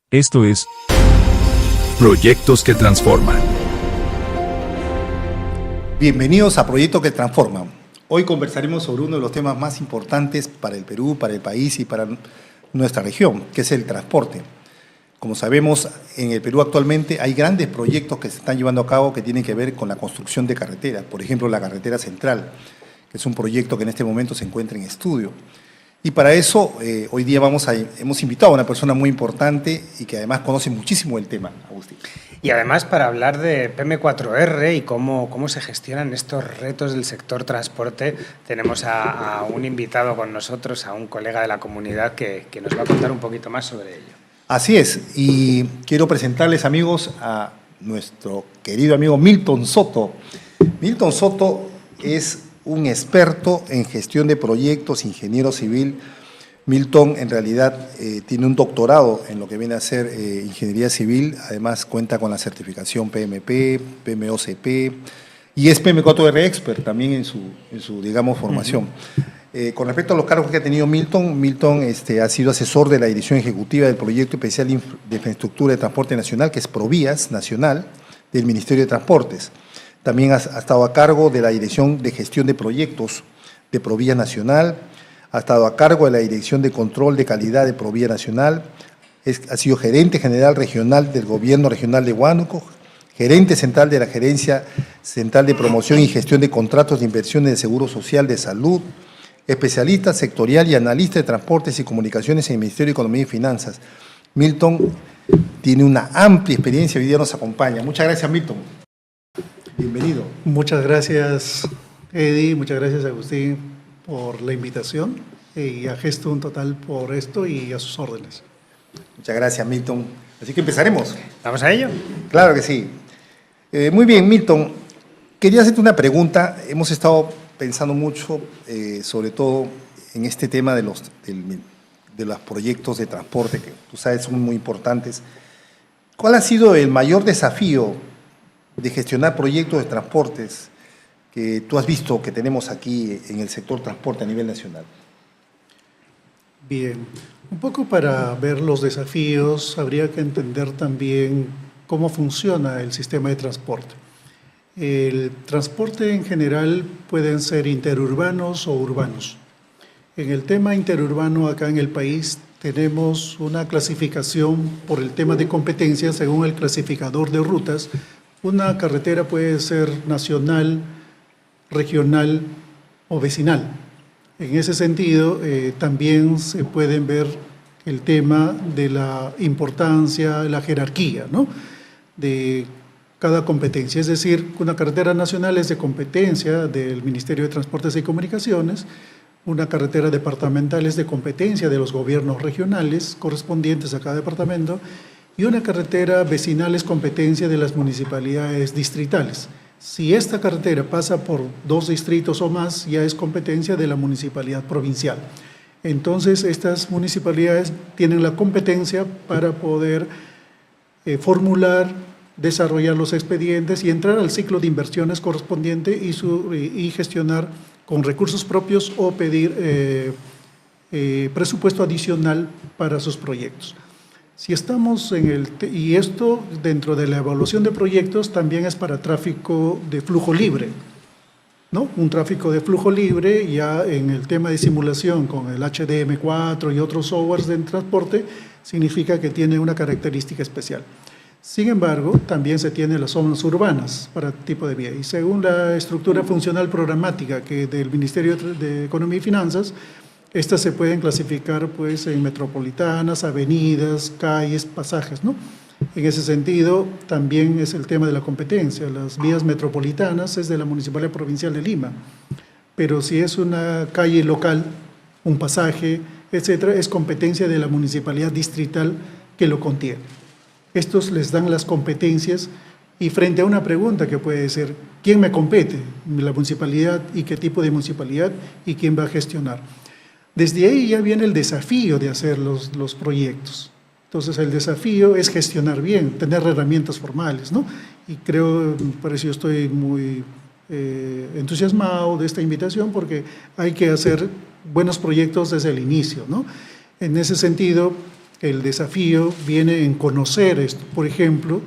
Esto es Proyectos que Transforman. Bienvenidos a Proyectos que Transforman. Hoy conversaremos sobre uno de los temas más importantes para el Perú, para el país y para nuestra región, que es el transporte. Como sabemos, en el Perú actualmente hay grandes proyectos que se están llevando a cabo que tienen que ver con la construcción de carreteras. Por ejemplo, la carretera central, que es un proyecto que en este momento se encuentra en estudio. Y para eso, hoy día hemos invitado a una persona muy importante y que además conoce muchísimo el tema, Agustín. Y además para hablar de PM4R y cómo se gestionan estos retos del sector transporte, tenemos a un invitado con nosotros, a un colega de la comunidad que nos va a contar un poquito más sobre ello. Así es, y quiero presentarles, amigos, a nuestro querido amigo Milton Soto. Milton Soto es un experto en gestión de proyectos, ingeniero civil. Milton en realidad tiene un doctorado en lo que viene a ser ingeniería civil, además cuenta con la certificación PMP, PMOCP y es PM4R Expert también en su digamos, formación. Con respecto a los cargos que ha tenido Milton ha sido asesor de la dirección ejecutiva del Proyecto Especial de Infraestructura de Transporte Nacional, que es Provías Nacional, del Ministerio de Transportes. También ha estado a cargo de la Dirección de Gestión de Proyectos de Provías Nacional, ha estado a cargo de la Dirección de Control de Calidad de Provías Nacional, ha sido gerente general regional del Gobierno Regional de Huánuco, gerente central de la Gerencia Central de Promoción y Gestión de Contratos de Inversiones de Seguro Social de Salud, especialista sectorial y analista de Transportes y Comunicaciones en el Ministerio de Economía y Finanzas. Milton tiene una amplia experiencia y hoy día nos acompaña. Muchas gracias, Milton. Bienvenido. Muchas gracias, Eddie, muchas gracias, Agustín, por la invitación y a Gestum Total por esto y a sus órdenes. Muchas gracias, Milton. Así que empezaremos. ¿Vamos a ello? Claro que sí. Muy bien, Milton. Quería hacerte una pregunta. Hemos estado pensando mucho, sobre todo en este tema de los proyectos de transporte, que tú sabes son muy importantes. ¿Cuál ha sido el mayor desafío de gestionar proyectos de transportes que tú has visto que tenemos aquí en el sector transporte a nivel nacional? Bien, un poco para ver los desafíos, habría que entender también cómo funciona el sistema de transporte. El transporte en general pueden ser interurbanos o urbanos. En el tema interurbano acá en el país tenemos una clasificación por el tema de competencia según el clasificador de rutas. Una carretera puede ser nacional, regional o vecinal. En ese sentido, también se pueden ver el tema de la importancia, la jerarquía, ¿no?, de cada competencia. Es decir, una carretera nacional es de competencia del Ministerio de Transportes y Comunicaciones, una carretera departamental es de competencia de los gobiernos regionales correspondientes a cada departamento, y una carretera vecinal es competencia de las municipalidades distritales. Si esta carretera pasa por 2 distritos o más, ya es competencia de la municipalidad provincial. Entonces, estas municipalidades tienen la competencia para poder formular, desarrollar los expedientes y entrar al ciclo de inversiones correspondiente y gestionar con recursos propios o pedir presupuesto adicional para sus proyectos. Si estamos y esto dentro de la evaluación de proyectos también es para tráfico de flujo libre, ¿no? Un tráfico de flujo libre ya en el tema de simulación con el HDM4 y otros softwares de transporte significa que tiene una característica especial. Sin embargo, también se tiene las zonas urbanas para tipo de vía y según la estructura funcional programática que del Ministerio de Economía y Finanzas, estas se pueden clasificar pues, en metropolitanas, avenidas, calles, pasajes, ¿no? En ese sentido, también es el tema de la competencia. Las vías metropolitanas es de la Municipalidad Provincial de Lima, pero si es una calle local, un pasaje, etcétera, es competencia de la Municipalidad Distrital que lo contiene. Estos les dan las competencias y frente a una pregunta que puede ser, ¿quién me compete? ¿La municipalidad? ¿Y qué tipo de municipalidad? ¿Y quién va a gestionar? Desde ahí ya viene el desafío de hacer los proyectos. Entonces, el desafío es gestionar bien, tener herramientas formales, ¿no? Y creo, por eso yo estoy muy entusiasmado de esta invitación, porque hay que hacer buenos proyectos desde el inicio, ¿no? En ese sentido, el desafío viene en conocer esto. Por ejemplo,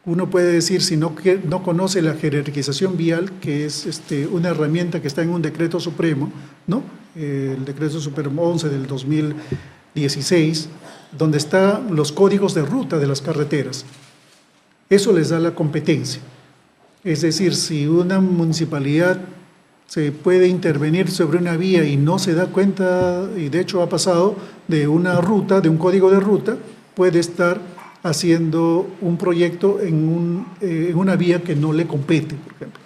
uno puede decir, si no conoce la jerarquización vial, que es una herramienta que está en un decreto supremo, ¿no? El decreto supremo 11 del 2016, donde están los códigos de ruta de las carreteras. Eso les da la competencia. Es decir, si una municipalidad se puede intervenir sobre una vía y no se da cuenta, y de hecho ha pasado, de una ruta, de un código de ruta, puede estar haciendo un proyecto en una vía que no le compete, por ejemplo,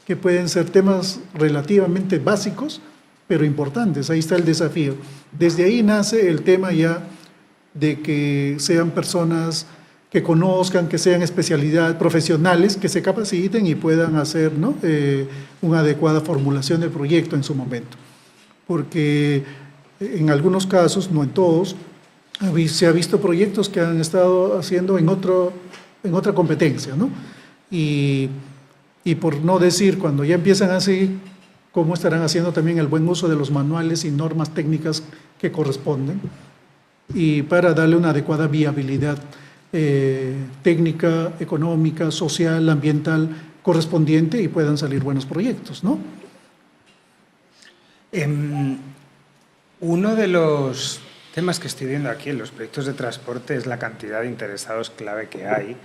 que pueden ser temas relativamente básicos, pero importantes. Ahí está el desafío. Desde ahí nace el tema ya de que sean personas que conozcan, que sean especialidades profesionales, que se capaciten y puedan hacer, ¿no? Una adecuada formulación del proyecto en su momento. Porque en algunos casos, no en todos, se ha visto proyectos que han estado haciendo en otra competencia, ¿no? Y por no decir, cuando ya empiezan así, cómo estarán haciendo también el buen uso de los manuales y normas técnicas que corresponden, y para darle una adecuada viabilidad técnica, económica, social, ambiental correspondiente, y puedan salir buenos proyectos, ¿no? Uno de los temas que estoy viendo aquí en los proyectos de transporte es la cantidad de interesados clave que hay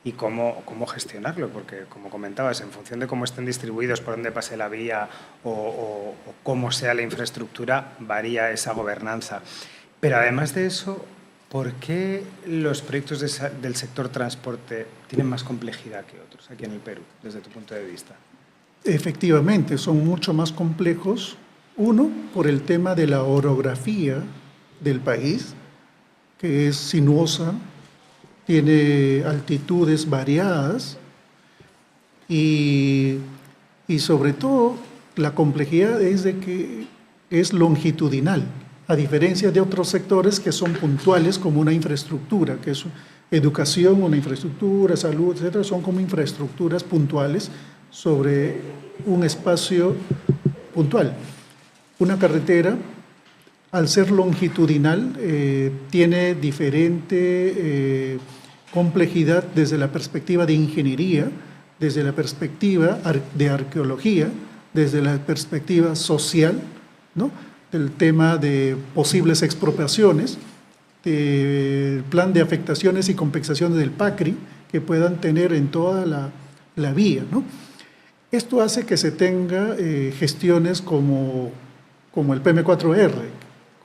y cómo gestionarlo, porque, como comentabas, en función de cómo estén distribuidos, por dónde pase la vía o cómo sea la infraestructura, varía esa gobernanza. Pero además de eso, ¿por qué los proyectos del sector transporte tienen más complejidad que otros aquí en el Perú, desde tu punto de vista? Efectivamente, son mucho más complejos. Uno, por el tema de la orografía del país, que es sinuosa, tiene altitudes variadas y sobre todo la complejidad es de que es longitudinal, a diferencia de otros sectores que son puntuales como una infraestructura, que es educación, una infraestructura, salud, etcétera, son como infraestructuras puntuales sobre un espacio puntual. Una carretera, al ser longitudinal, tiene diferente complejidad desde la perspectiva de ingeniería, desde la perspectiva de arqueología, desde la perspectiva social, ¿no? Del tema de posibles expropiaciones, del plan de afectaciones y compensaciones del PACRI que puedan tener en toda la vía, ¿no? Esto hace que se tenga gestiones como el PM4R,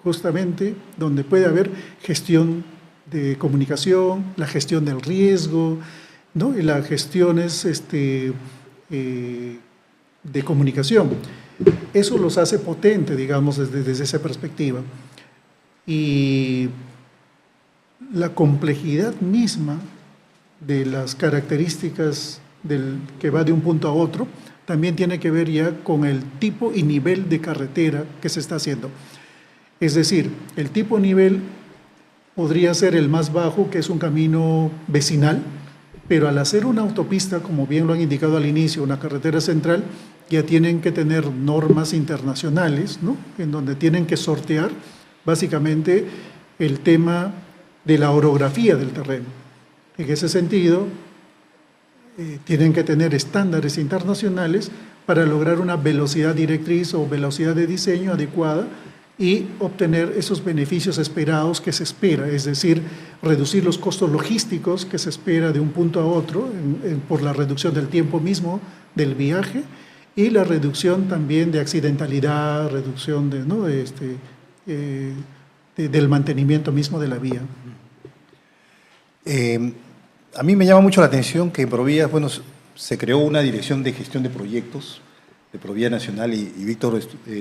justamente donde puede haber gestión de comunicación, la gestión del riesgo, ¿no? Y las gestiones de comunicación. Eso los hace potentes, digamos, desde esa perspectiva. Y la complejidad misma de las características que va de un punto a otro también tiene que ver ya con el tipo y nivel de carretera que se está haciendo. Es decir, el tipo y nivel podría ser el más bajo, que es un camino vecinal, pero al hacer una autopista, como bien lo han indicado al inicio, una carretera central, ya tienen que tener normas internacionales, ¿no? En donde tienen que sortear básicamente el tema de la orografía del terreno. En ese sentido, tienen que tener estándares internacionales para lograr una velocidad directriz o velocidad de diseño adecuada y obtener esos beneficios esperados que se espera, es decir, reducir los costos logísticos que se espera de un punto a otro por la reducción del tiempo mismo del viaje y la reducción también de accidentalidad, reducción del mantenimiento mismo de la vía. A mí me llama mucho la atención que en Provías, bueno, se creó una dirección de gestión de proyectos de Provía Nacional y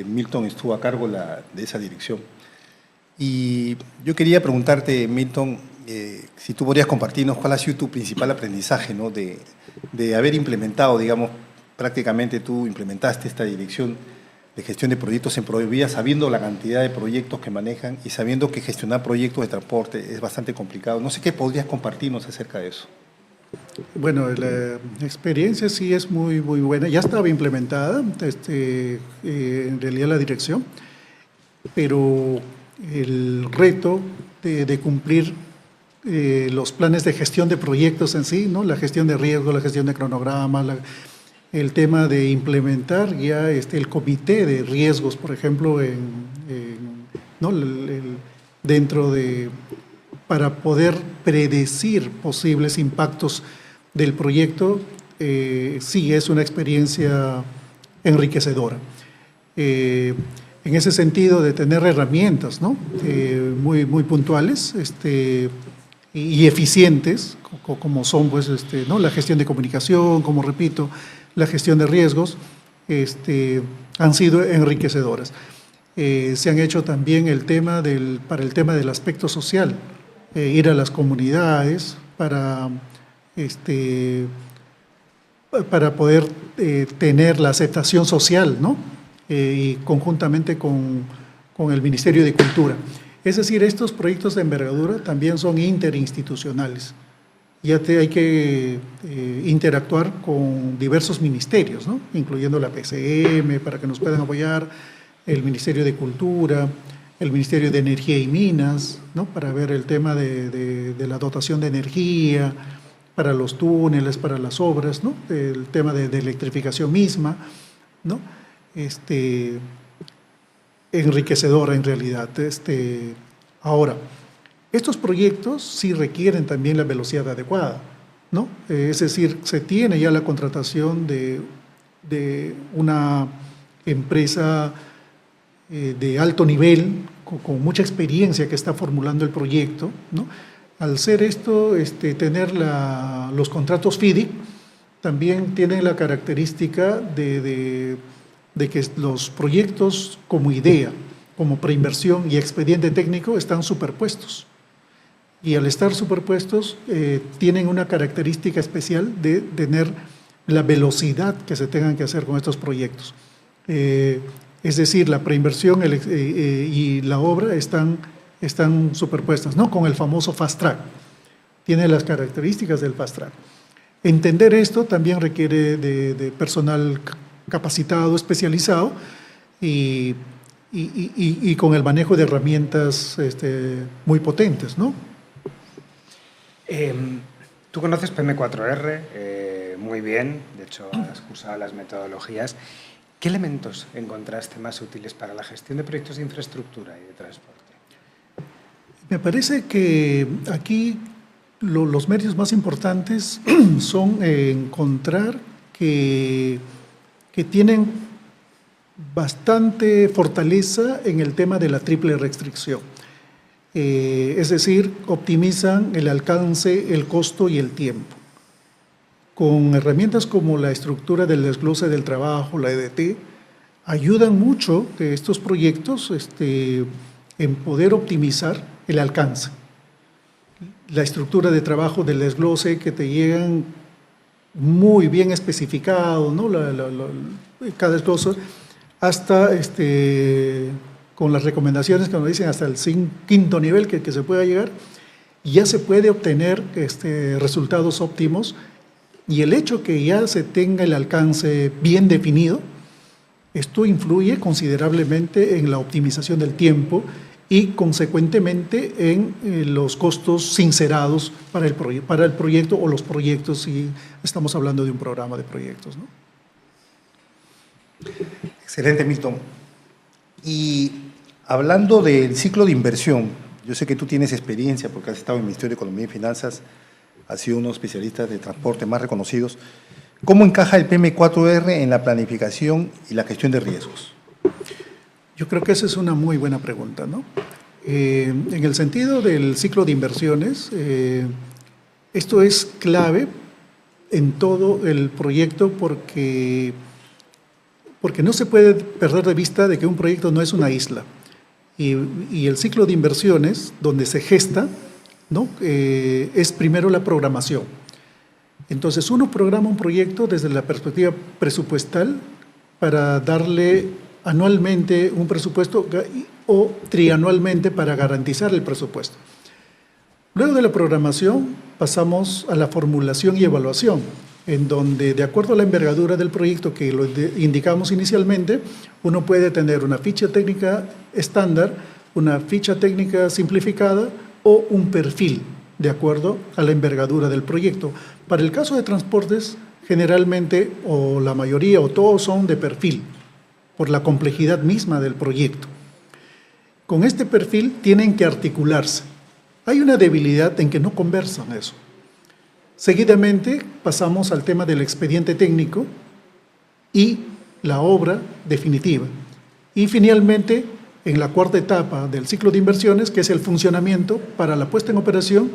Milton estuvo a cargo de esa dirección. Y yo quería preguntarte, Milton, si tú podrías compartirnos cuál ha sido tu principal aprendizaje, ¿no? de haber implementado, digamos, prácticamente tú implementaste esta dirección de gestión de proyectos en Provía, sabiendo la cantidad de proyectos que manejan y sabiendo que gestionar proyectos de transporte es bastante complicado. No sé qué podrías compartirnos acerca de eso. Bueno, la experiencia sí es muy, muy buena. Ya estaba implementada en realidad la dirección, pero el reto de cumplir los planes de gestión de proyectos en sí, ¿no? La gestión de riesgo, la gestión de cronograma, el tema de implementar ya el comité de riesgos, por ejemplo, ¿no? Dentro de, para poder predecir posibles impactos del proyecto, sí es una experiencia enriquecedora. En ese sentido de tener herramientas, ¿no? muy puntuales y eficientes, como son pues, ¿no? La gestión de comunicación, como repito, la gestión de riesgos, han sido enriquecedoras. Se han hecho también para el tema del aspecto social, ir a las comunidades para poder tener la aceptación social, ¿no? Y conjuntamente con el Ministerio de Cultura. Es decir, estos proyectos de envergadura también son interinstitucionales. Hay que interactuar con diversos ministerios, ¿no? Incluyendo la PCM, para que nos puedan apoyar, el Ministerio de Cultura, el Ministerio de Energía y Minas, ¿no? Para ver el tema de la dotación de energía, para los túneles, para las obras, ¿no? El tema de electrificación misma, ¿no? Enriquecedora en realidad. Ahora, estos proyectos sí requieren también la velocidad adecuada, ¿no? Es decir, se tiene ya la contratación de una empresa de alto nivel, con mucha experiencia que está formulando el proyecto, ¿no? Al ser esto, tener los contratos FIDIC, también tienen la característica de que los proyectos como idea, como preinversión y expediente técnico están superpuestos. Y al estar superpuestos, tienen una característica especial de tener la velocidad que se tengan que hacer con estos proyectos. Es decir, la preinversión y la obra están superpuestas, ¿no? Con el famoso fast track. Tiene las características del fast track. Entender esto también requiere de personal capacitado, especializado y con el manejo de herramientas muy potentes, ¿no? Tú conoces PM4R muy bien, de hecho has cursado las metodologías. ¿Qué elementos encontraste más útiles para la gestión de proyectos de infraestructura y de transporte? Me parece que aquí los méritos más importantes son encontrar que tienen bastante fortaleza en el tema de la triple restricción. Es decir, optimizan el alcance, el costo y el tiempo. Con herramientas como la estructura del desglose del trabajo, la EDT, ayudan mucho estos proyectos en poder optimizar el alcance. La estructura de trabajo del desglose que te llegan muy bien especificado, ¿no? Cada cosa, hasta con las recomendaciones que nos dicen hasta el quinto nivel que se pueda llegar, ya se puede obtener resultados óptimos. Y el hecho que ya se tenga el alcance bien definido, esto influye considerablemente en la optimización del tiempo y consecuentemente en los costos sincerados para el proyecto o los proyectos, si estamos hablando de un programa de proyectos, ¿no? Excelente, Milton. Y hablando del ciclo de inversión, yo sé que tú tienes experiencia porque has estado en el Ministerio de Economía y Finanzas, has sido uno de los especialistas de transporte más reconocidos. ¿Cómo encaja el PM4R en la planificación y la gestión de riesgos? Yo creo que esa es una muy buena pregunta, ¿no? En el sentido del ciclo de inversiones, esto es clave en todo el proyecto porque no se puede perder de vista de que un proyecto no es una isla. Y el ciclo de inversiones, donde se gesta, ¿no? Es primero la programación. Entonces, uno programa un proyecto desde la perspectiva presupuestal para darle anualmente un presupuesto o trianualmente para garantizar el presupuesto. Luego de la programación pasamos a la formulación y evaluación, en donde de acuerdo a la envergadura del proyecto que lo indicamos inicialmente, uno puede tener una ficha técnica estándar una ficha técnica simplificada o un perfil de acuerdo a la envergadura del proyecto. Para el caso de transportes, generalmente o la mayoría o todos son de perfil, por la complejidad misma del proyecto. Con este perfil tienen que articularse. Hay una debilidad en que no conversan eso. Seguidamente pasamos al tema del expediente técnico y la obra definitiva. Y finalmente, en la cuarta etapa del ciclo de inversiones, que es el funcionamiento para la puesta en operación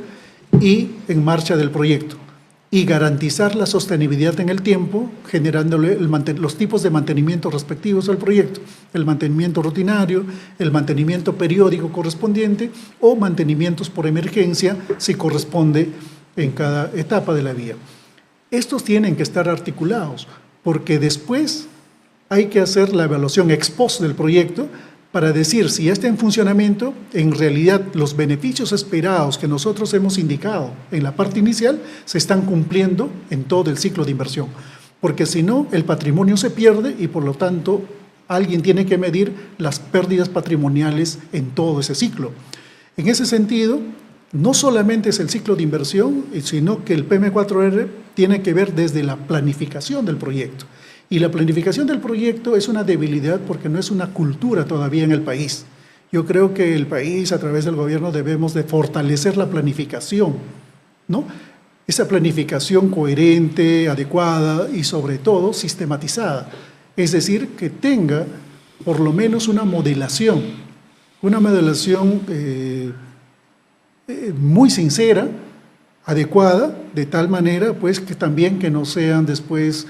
y en marcha del proyecto, y garantizar la sostenibilidad en el tiempo, generándole los tipos de mantenimiento respectivos al proyecto, el mantenimiento rutinario, el mantenimiento periódico correspondiente o mantenimientos por emergencia si corresponde en cada etapa de la vía. Estos tienen que estar articulados porque después hay que hacer la evaluación ex post del proyecto para decir si ya está en funcionamiento, en realidad los beneficios esperados que nosotros hemos indicado en la parte inicial se están cumpliendo en todo el ciclo de inversión. Porque si no, el patrimonio se pierde y por lo tanto alguien tiene que medir las pérdidas patrimoniales en todo ese ciclo. En ese sentido, no solamente es el ciclo de inversión, sino que el PM4R tiene que ver desde la planificación del proyecto. Y la planificación del proyecto es una debilidad porque no es una cultura todavía en el país. Yo creo que el país, a través del gobierno, debemos de fortalecer la planificación, ¿no? Esa planificación coherente, adecuada y sobre todo sistematizada. Es decir, que tenga por lo menos una modelación muy sincera, adecuada, de tal manera pues que también que no sean después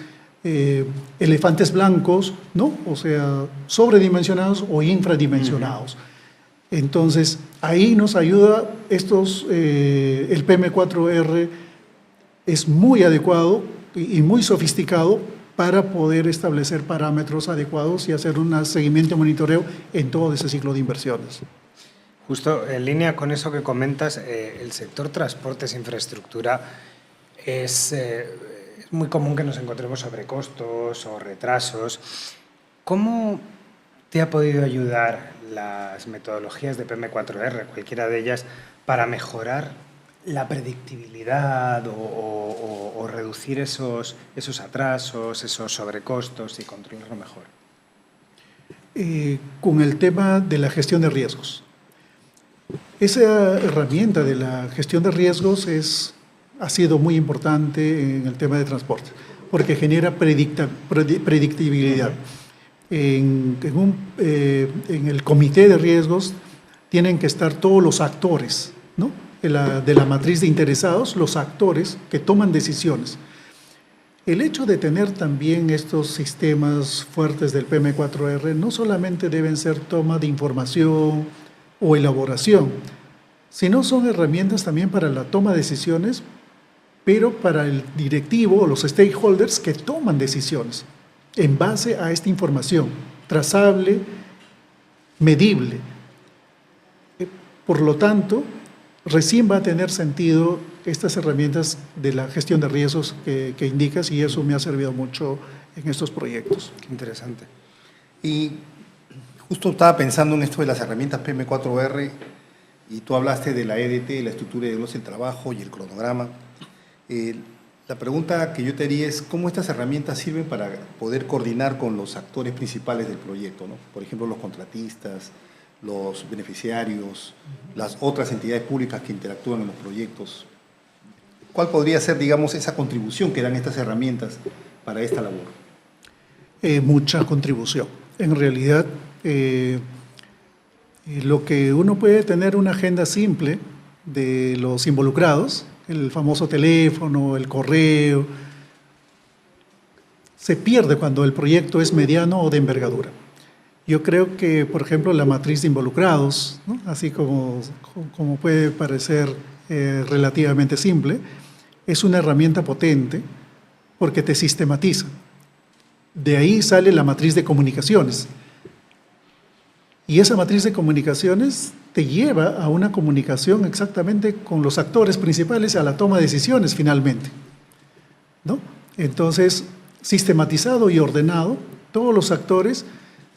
elefantes blancos, ¿no? O sea, sobredimensionados o infradimensionados. Entonces, ahí nos ayuda el PM4R es muy adecuado y muy sofisticado para poder establecer parámetros adecuados y hacer un seguimiento y monitoreo en todo ese ciclo de inversiones. Justo en línea con eso que comentas, el sector transportes e infraestructura es muy común que nos encontremos sobrecostos o retrasos. ¿Cómo te ha podido ayudar las metodologías de PM4R, cualquiera de ellas, para mejorar la predictibilidad o reducir esos atrasos, esos sobrecostos y controlarlo mejor? Con el tema de la gestión de riesgos. Esa herramienta de la gestión de riesgos ha sido muy importante en el tema de transporte, porque genera predictibilidad. En el comité de riesgos tienen que estar todos los actores, ¿no? de la matriz de interesados, los actores que toman decisiones. El hecho de tener también estos sistemas fuertes del PM4R no solamente deben ser toma de información o elaboración, sino son herramientas también para la toma de decisiones, pero para el directivo o los stakeholders que toman decisiones en base a esta información trazable, medible. Por lo tanto, recién va a tener sentido estas herramientas de la gestión de riesgos que indicas y eso me ha servido mucho en estos proyectos. Qué interesante. Y justo estaba pensando en esto de las herramientas PM4R y tú hablaste de la EDT, la estructura de desglose del trabajo y el cronograma. La pregunta que yo te haría es cómo estas herramientas sirven para poder coordinar con los actores principales del proyecto, ¿no? Por ejemplo, los contratistas, los beneficiarios, las otras entidades públicas que interactúan en los proyectos. ¿Cuál podría ser, digamos, esa contribución que dan estas herramientas para esta labor? Mucha contribución. En realidad, lo que uno puede tener una agenda simple de los involucrados, el famoso teléfono, el correo, se pierde cuando el proyecto es mediano o de envergadura. Yo creo que, por ejemplo, la matriz de involucrados, ¿no? Así como puede parecer relativamente simple, es una herramienta potente porque te sistematiza. De ahí sale la matriz de comunicaciones. Y esa matriz de comunicaciones te lleva a una comunicación exactamente con los actores principales a la toma de decisiones finalmente, ¿no? Entonces, sistematizado y ordenado, todos los actores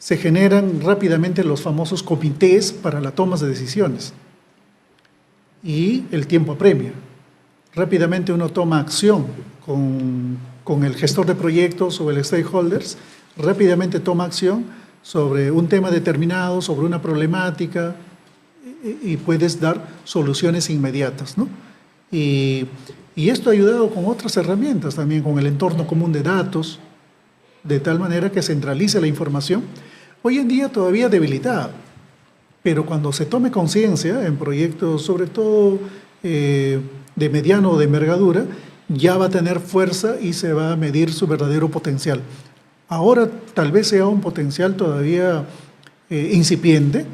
se generan rápidamente los famosos comités para la toma de decisiones y el tiempo apremia. Rápidamente uno toma acción con el gestor de proyectos o el stakeholders, rápidamente toma acción sobre un tema determinado, sobre una problemática y puedes dar soluciones inmediatas, ¿no? Y esto ha ayudado con otras herramientas, también con el entorno común de datos, de tal manera que centralice la información. Hoy en día todavía debilitada, pero cuando se tome conciencia en proyectos, sobre todo de mediano o de envergadura, ya va a tener fuerza y se va a medir su verdadero potencial. Ahora tal vez sea un potencial todavía incipiente,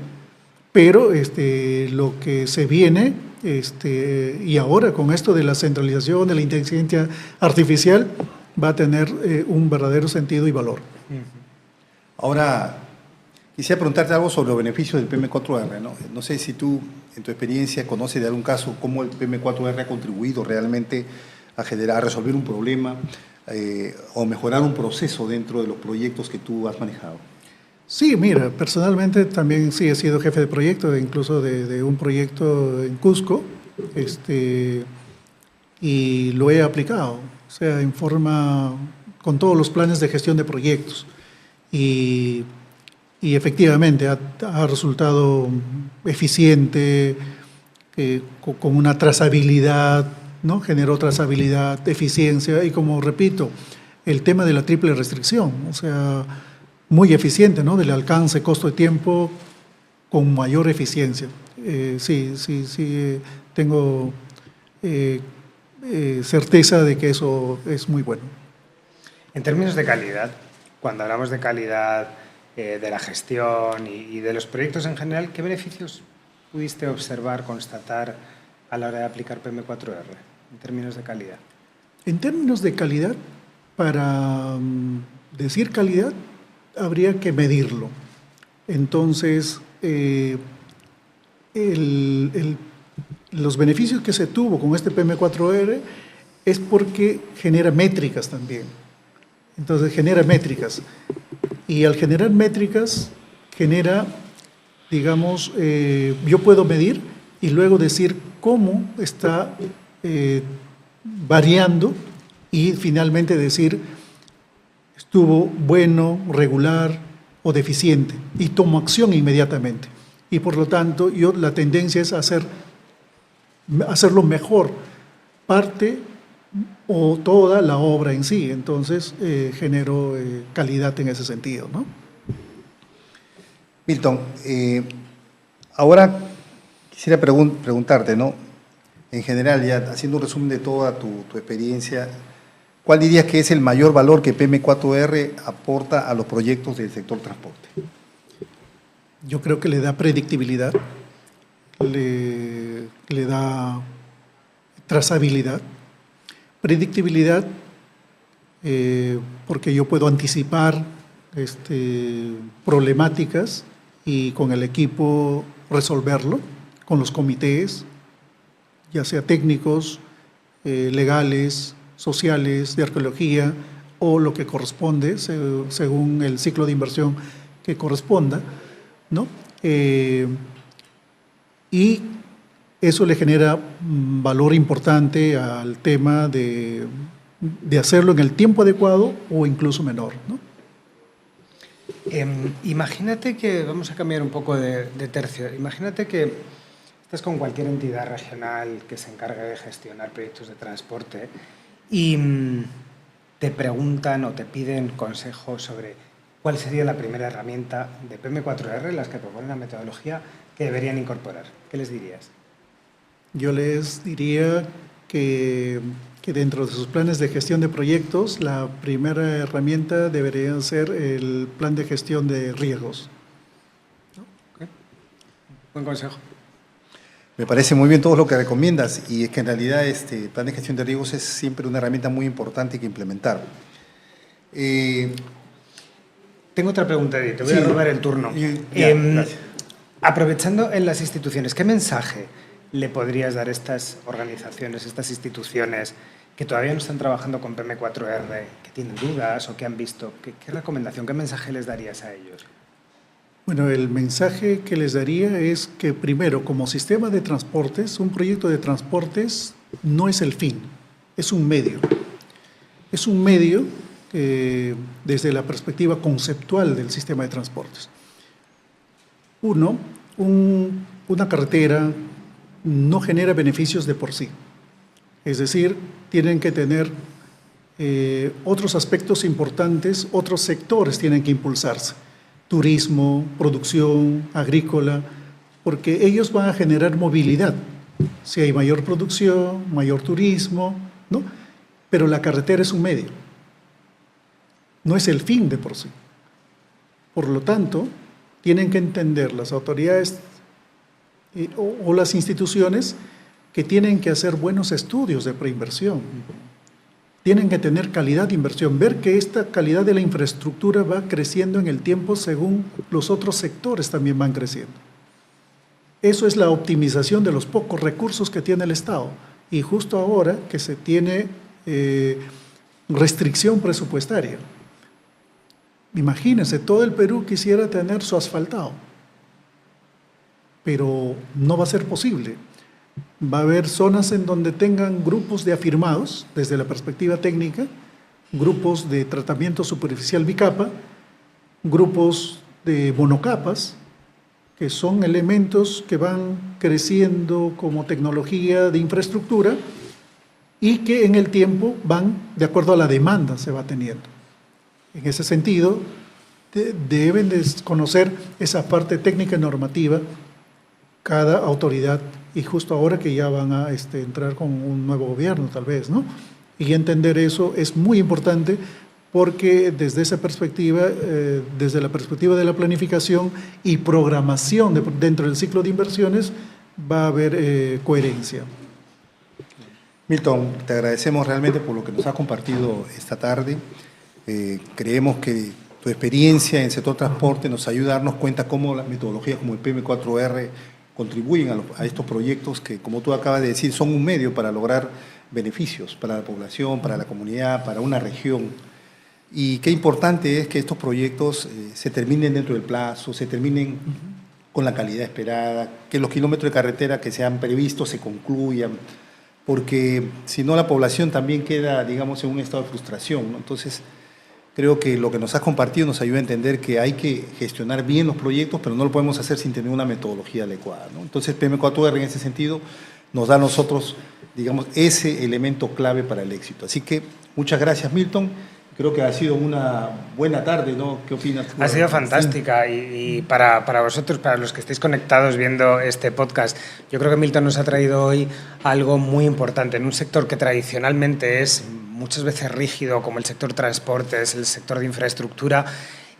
pero lo que se viene, y ahora con esto de la centralización, de la inteligencia artificial, va a tener un verdadero sentido y valor. Ahora, quisiera preguntarte algo sobre los beneficios del PM4R, ¿no? No sé si tú, en tu experiencia, conoces de algún caso cómo el PM4R ha contribuido realmente a resolver un problema o mejorar un proceso dentro de los proyectos que tú has manejado. Sí, mira, personalmente también sí he sido jefe de proyecto, incluso de un proyecto en Cusco, y lo he aplicado, o sea, en forma, con todos los planes de gestión de proyectos. Y efectivamente ha resultado eficiente, con una trazabilidad, ¿no? Generó trazabilidad, eficiencia y, como repito, el tema de la triple restricción, o sea, muy eficiente, ¿no? Del alcance, costo de tiempo con mayor eficiencia. Sí, tengo certeza de que eso es muy bueno. En términos de calidad, cuando hablamos de calidad de la gestión y de los proyectos en general, ¿qué beneficios pudiste observar, constatar a la hora de aplicar PM4R en términos de calidad? En términos de calidad, para decir calidad, habría que medirlo. Entonces, los beneficios que se tuvo con este PM4R es porque genera métricas también. Entonces, genera métricas. Y al generar métricas, genera, digamos, yo puedo medir y luego decir cómo está variando y finalmente decir estuvo bueno, regular o deficiente y tomo acción inmediatamente. Y por lo tanto, la tendencia es hacerlo mejor, parte o toda la obra en sí. Entonces, genero calidad en ese sentido, ¿no? Milton, ahora quisiera preguntarte, ¿no? En general, ya haciendo un resumen de toda tu experiencia, ¿cuál dirías que es el mayor valor que PM4R aporta a los proyectos del sector transporte? Yo creo que le da predictibilidad, le da trazabilidad. Predictibilidad porque yo puedo anticipar problemáticas y con el equipo resolverlo, con los comités, ya sea técnicos, legales, sociales, de arqueología o lo que corresponde según el ciclo de inversión que corresponda, ¿no? Y eso le genera valor importante al tema de hacerlo en el tiempo adecuado o incluso menor, ¿no? Imagínate que, vamos a cambiar un poco de tercio, imagínate que estás con cualquier entidad regional que se encargue de gestionar proyectos de transporte y te preguntan o te piden consejos sobre cuál sería la primera herramienta de PM4R, las que proponen la metodología, que deberían incorporar. ¿Qué les dirías? Yo les diría que dentro de sus planes de gestión de proyectos, la primera herramienta debería ser el plan de gestión de riesgos. Okay. Buen consejo. Me parece muy bien todo lo que recomiendas y es que en realidad este plan de gestión de riesgos es siempre una herramienta muy importante que implementar. Tengo otra pregunta, Eddie, te voy a robar el turno. Gracias. Aprovechando en las instituciones, ¿qué mensaje le podrías dar a estas organizaciones, estas instituciones que todavía no están trabajando con PM4R, que tienen dudas o que han visto? ¿Qué recomendación, qué mensaje les darías a ellos? Bueno, el mensaje que les daría es que primero, como sistema de transportes, un proyecto de transportes no es el fin, es un medio. Es un medio desde la perspectiva conceptual del sistema de transportes. Uno, una carretera no genera beneficios de por sí. Es decir, tienen que tener otros aspectos importantes, otros sectores tienen que impulsarse. Turismo, producción, agrícola, porque ellos van a generar movilidad. Si hay mayor producción, mayor turismo, ¿no? Pero la carretera es un medio, no es el fin de por sí. Por lo tanto, tienen que entender las autoridades o las instituciones que tienen que hacer buenos estudios de preinversión. Tienen que tener calidad de inversión, ver que esta calidad de la infraestructura va creciendo en el tiempo según los otros sectores también van creciendo. Eso es la optimización de los pocos recursos que tiene el Estado. Y justo ahora que se tiene restricción presupuestaria. Imagínense, todo el Perú quisiera tener su asfaltado, pero no va a ser posible. Va a haber zonas en donde tengan grupos de afirmados, desde la perspectiva técnica, grupos de tratamiento superficial bicapa, grupos de monocapas, que son elementos que van creciendo como tecnología de infraestructura y que en el tiempo van de acuerdo a la demanda se va teniendo. En ese sentido, deben de conocer esa parte técnica y normativa cada autoridad, y justo ahora que ya van a entrar con un nuevo gobierno tal vez, ¿no? Y entender eso es muy importante porque desde esa perspectiva, desde la perspectiva de la planificación y programación dentro del ciclo de inversiones, va a haber coherencia. Milton, te agradecemos realmente por lo que nos has compartido esta tarde. Creemos que tu experiencia en el sector transporte nos ayuda a darnos cuenta cómo las metodologías como el PM4R contribuyen a estos proyectos que, como tú acabas de decir, son un medio para lograr beneficios para la población, para la comunidad, para una región. Y qué importante es que estos proyectos se terminen dentro del plazo, se terminen con la calidad esperada, que los kilómetros de carretera que se han previsto se concluyan, porque si no la población también queda, digamos, en un estado de frustración, ¿no? Entonces, creo que lo que nos has compartido nos ayuda a entender que hay que gestionar bien los proyectos, pero no lo podemos hacer sin tener una metodología adecuada, ¿no? Entonces, PM4R en ese sentido nos da a nosotros, digamos, ese elemento clave para el éxito. Así que muchas gracias, Milton. Creo que ha sido una buena tarde, ¿no? ¿Qué opinas tú? Ha sido fantástica y para vosotros, para los que estéis conectados viendo este podcast, yo creo que Milton nos ha traído hoy algo muy importante en un sector que tradicionalmente es muchas veces rígido, como el sector transportes, el sector de infraestructura.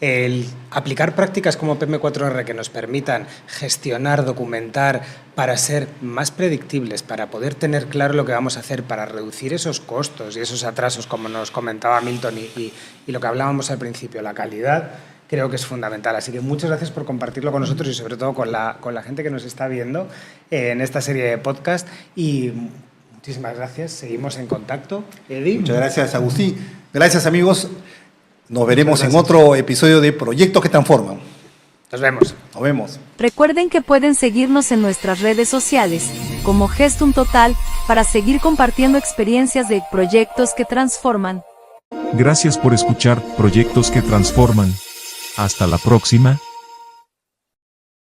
El aplicar prácticas como PM4R que nos permitan gestionar, documentar, para ser más predictibles, para poder tener claro lo que vamos a hacer, para reducir esos costos y esos atrasos, como nos comentaba Milton, y lo que hablábamos al principio, la calidad, creo que es fundamental. Así que muchas gracias por compartirlo con nosotros y sobre todo con la gente que nos está viendo en esta serie de podcast. Y muchísimas gracias. Seguimos en contacto. Eddie. Muchas gracias, Agustín. Gracias, amigos. Nos veremos en otro episodio de Proyectos que Transforman. Nos vemos. Nos vemos. Recuerden que pueden seguirnos en nuestras redes sociales, como Gestum Total, para seguir compartiendo experiencias de proyectos que transforman. Gracias por escuchar Proyectos que Transforman. Hasta la próxima.